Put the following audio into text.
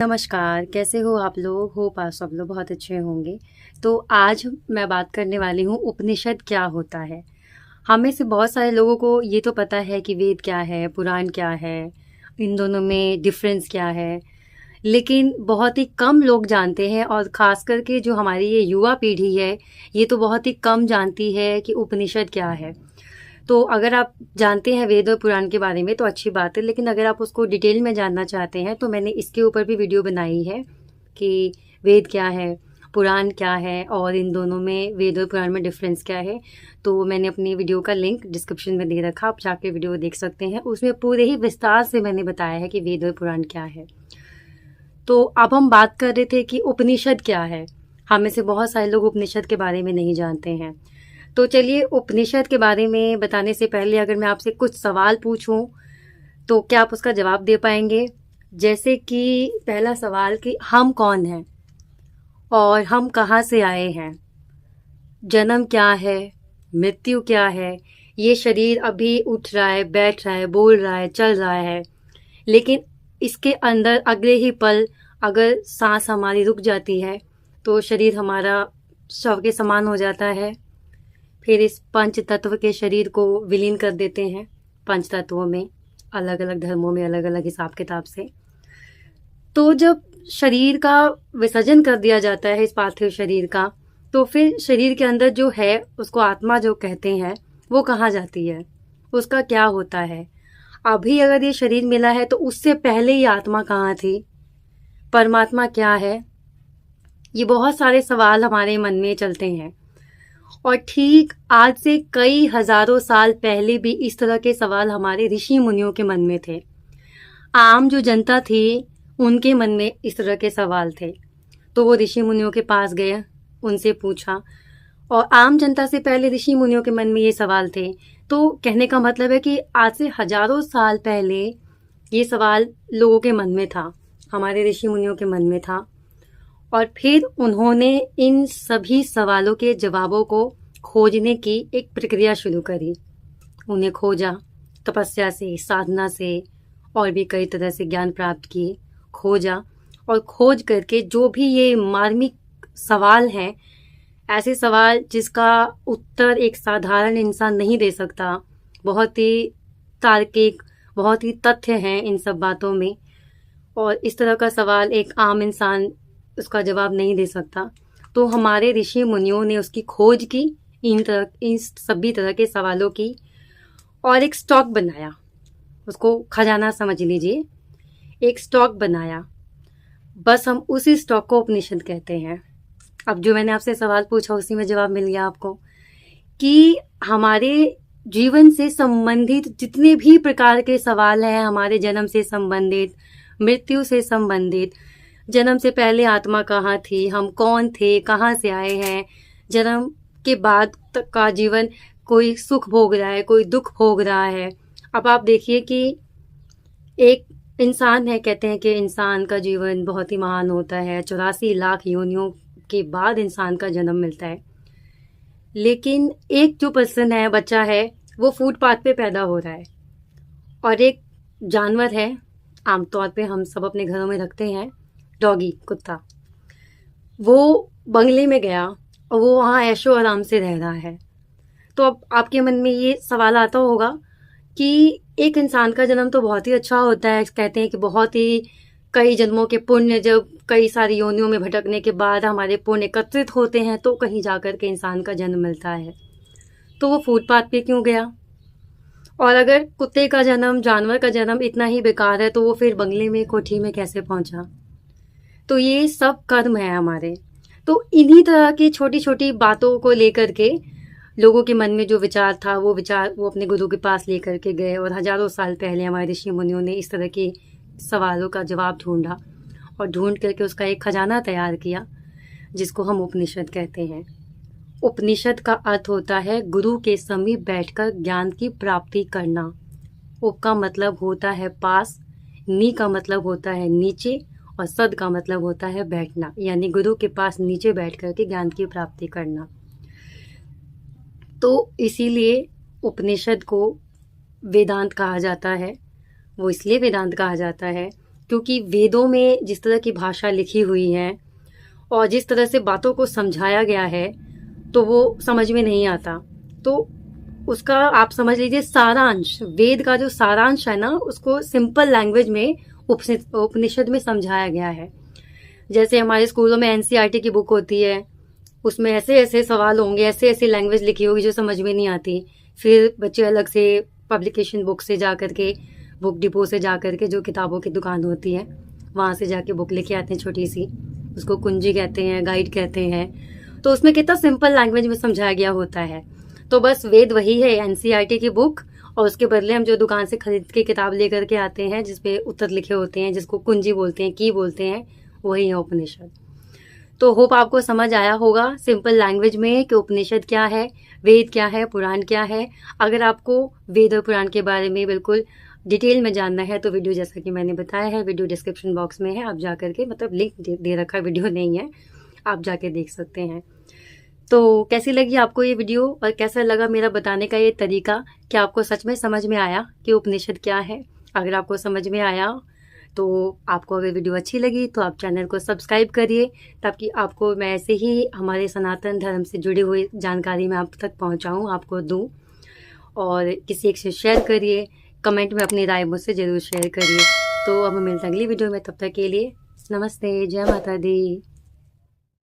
नमस्कार, कैसे हो आप लोग? होप आप सब लोग बहुत अच्छे होंगे। तो आज मैं बात करने वाली हूँ उपनिषद क्या होता है। हम में से बहुत सारे लोगों को ये तो पता है कि वेद क्या है, पुराण क्या है, इन दोनों में डिफरेंस क्या है। लेकिन बहुत ही कम लोग जानते हैं और ख़ास करके जो हमारी ये युवा पीढ़ी है, ये तो बहुत ही कम जानती है कि उपनिषद क्या है। तो अगर आप जानते हैं वेद और पुराण के बारे में तो अच्छी बात है, लेकिन अगर आप उसको डिटेल में जानना चाहते हैं तो मैंने इसके ऊपर भी वीडियो बनाई है कि वेद क्या है, पुराण क्या है और इन दोनों में वेद और पुराण में डिफरेंस क्या है। तो मैंने अपनी वीडियो का लिंक डिस्क्रिप्शन में दे रखा, आप जाके वीडियो देख सकते हैं। उसमें पूरे ही विस्तार से मैंने बताया है कि वेद और पुराण क्या है। तो अब हम बात कर रहे थे कि उपनिषद क्या है। हम में से बहुत सारे लोग उपनिषद के बारे में नहीं जानते हैं। तो चलिए, उपनिषद के बारे में बताने से पहले अगर मैं आपसे कुछ सवाल पूछूं तो क्या आप उसका जवाब दे पाएंगे? जैसे कि पहला सवाल कि हम कौन हैं और हम कहाँ से आए हैं, जन्म क्या है, मृत्यु क्या है। ये शरीर अभी उठ रहा है, बैठ रहा है, बोल रहा है, चल रहा है, लेकिन इसके अंदर अगले ही पल अगर सांस हमारी रुक जाती है तो शरीर हमारा शव के समान हो जाता है। फिर इस पंच तत्व के शरीर को विलीन कर देते हैं पंच तत्वों में, अलग अलग धर्मों में अलग अलग हिसाब किताब से। तो जब शरीर का विसर्जन कर दिया जाता है, इस पार्थिव शरीर का, तो फिर शरीर के अंदर जो है उसको आत्मा जो कहते हैं वो कहाँ जाती है, उसका क्या होता है। अभी अगर ये शरीर मिला है तो उससे पहले ये आत्मा कहाँ थी, परमात्मा क्या है। ये बहुत सारे सवाल हमारे मन में चलते हैं और ठीक आज से कई हजारों साल पहले भी इस तरह के सवाल हमारे ऋषि मुनियों के मन में थे। आम जो जनता थी उनके मन में इस तरह के सवाल थे, तो वो ऋषि मुनियों के पास गए, उनसे पूछा। और आम जनता से पहले ऋषि मुनियों के मन में ये सवाल थे। तो कहने का मतलब है कि आज से हजारों साल पहले ये सवाल लोगों के मन में था, हमारे ऋषि मुनियों के मन में था। और फिर उन्होंने इन सभी सवालों के जवाबों को खोजने की एक प्रक्रिया शुरू करी। उन्हें खोजा, तपस्या से, साधना से, और भी कई तरह से ज्ञान प्राप्त किए, खोजा। और खोज करके जो भी ये मार्मिक सवाल हैं, ऐसे सवाल जिसका उत्तर एक साधारण इंसान नहीं दे सकता, बहुत ही तार्किक, बहुत ही तथ्य हैं इन सब बातों में, और इस तरह का सवाल एक आम इंसान उसका जवाब नहीं दे सकता। तो हमारे ऋषि मुनियों ने उसकी खोज की, इन सभी तरह के सवालों की, और एक स्टॉक बनाया। उसको खजाना समझ लीजिए, एक स्टॉक बनाया। बस हम उसी स्टॉक को उपनिषद कहते हैं। अब जो मैंने आपसे सवाल पूछा उसी में जवाब मिल गया आपको कि हमारे जीवन से संबंधित जितने भी प्रकार के सवाल हैं, हमारे जन्म से संबंधित, मृत्यु से संबंधित, जन्म से पहले आत्मा कहाँ थी, हम कौन थे, कहाँ से आए हैं, जन्म के बाद तक का जीवन, कोई सुख भोग रहा है, कोई दुख भोग रहा है। अब आप देखिए कि एक इंसान है, कहते हैं कि इंसान का जीवन बहुत ही महान होता है, 84 लाख योनियों के बाद इंसान का जन्म मिलता है। लेकिन एक जो पर्सन है, बच्चा है, वो फुटपाथ पे पैदा हो रहा है। और एक जानवर है, आमतौर पे हम सब अपने घरों में रखते हैं, डॉगी, कुत्ता, वो बंगले में गया और वो वहाँ ऐशो आराम से रह रहा है। तो अब आपके मन में ये सवाल आता होगा कि एक इंसान का जन्म तो बहुत ही अच्छा होता है, कहते हैं कि बहुत ही कई जन्मों के पुण्य, जब कई सारी योनियों में भटकने के बाद हमारे पुण्य एकत्रित होते हैं तो कहीं जाकर के इंसान का जन्म मिलता है। तो वो फुटपाथ पे क्यों गया? और अगर कुत्ते का जन्म, जानवर का जन्म इतना ही बेकार है तो वो फिर बंगले में, कोठी में कैसे पहुंचा? तो ये सब कर्म है हमारे। तो इन्हीं तरह की छोटी छोटी बातों को लेकर के लोगों के मन में जो विचार था, वो विचार वो अपने गुरु के पास लेकर के गए, और हजारों साल पहले हमारे ऋषि मुनियों ने इस तरह के सवालों का जवाब ढूंढा और ढूंढ करके उसका एक खजाना तैयार किया, जिसको हम उपनिषद कहते हैं। उपनिषद का अर्थ होता है गुरु के समीप बैठकर ज्ञान की प्राप्ति करना। उप का मतलब होता है पास, नी का मतलब होता है नीचे, और सद का मतलब होता है बैठना, यानी गुरु के पास नीचे बैठ करके ज्ञान की प्राप्ति करना। तो इसीलिए उपनिषद को वेदांत कहा जाता है। वो इसलिए वेदांत कहा जाता है क्योंकि वेदों में जिस तरह की भाषा लिखी हुई है और जिस तरह से बातों को समझाया गया है, तो वो समझ में नहीं आता। तो उसका आप समझ लीजिए सारांश, वेद का जो सारांश है ना, उसको सिंपल लैंग्वेज में उपनिषद में समझाया गया है। जैसे हमारे स्कूलों में एनसीईआरटी की बुक होती है, उसमें ऐसे ऐसे सवाल होंगे, ऐसे ऐसे लैंग्वेज लिखी होगी जो समझ में नहीं आती। फिर बच्चे अलग से पब्लिकेशन बुक से जा करके, बुक डिपो से जा करके, जो किताबों की दुकान होती है वहाँ से जाके बुक लेके आते हैं छोटी सी, उसको कुंजी कहते हैं, गाइड कहते हैं। तो उसमें कितना सिंपल लैंग्वेज में समझाया गया होता है। तो बस वेद वही है, एनसीईआरटी की बुक, और उसके बदले हम जो दुकान से खरीद के किताब लेकर के आते हैं जिसपे उत्तर लिखे होते हैं, जिसको कुंजी बोलते हैं, की बोलते हैं, वही है उपनिषद। तो होप आपको समझ आया होगा सिंपल लैंग्वेज में कि उपनिषद क्या है, वेद क्या है, पुराण क्या है। अगर आपको वेद और पुराण के बारे में बिल्कुल डिटेल में जानना है तो वीडियो, जैसा कि मैंने बताया है, वीडियो डिस्क्रिप्शन बॉक्स में है, आप जा करके, मतलब लिंक दे रखा है, वीडियो नहीं है, आप जाके देख सकते हैं। तो कैसी लगी आपको ये वीडियो और कैसा लगा मेरा बताने का ये तरीका? क्या आपको सच में समझ में आया कि उपनिषद क्या है? अगर आपको समझ में आया तो आपको अगर वीडियो अच्छी लगी तो आप चैनल को सब्सक्राइब करिए, ताकि आपको मैं ऐसे ही हमारे सनातन धर्म से जुड़ी हुई जानकारी मैं आप तक पहुंचाऊं, आपको दूं। और किसी एक से शेयर करिए, कमेंट में अपनी राय मुझसे ज़रूर शेयर करिए। तो अब मिलते हैं अगली वीडियो में, तब तक के लिए नमस्ते, जय माता दी।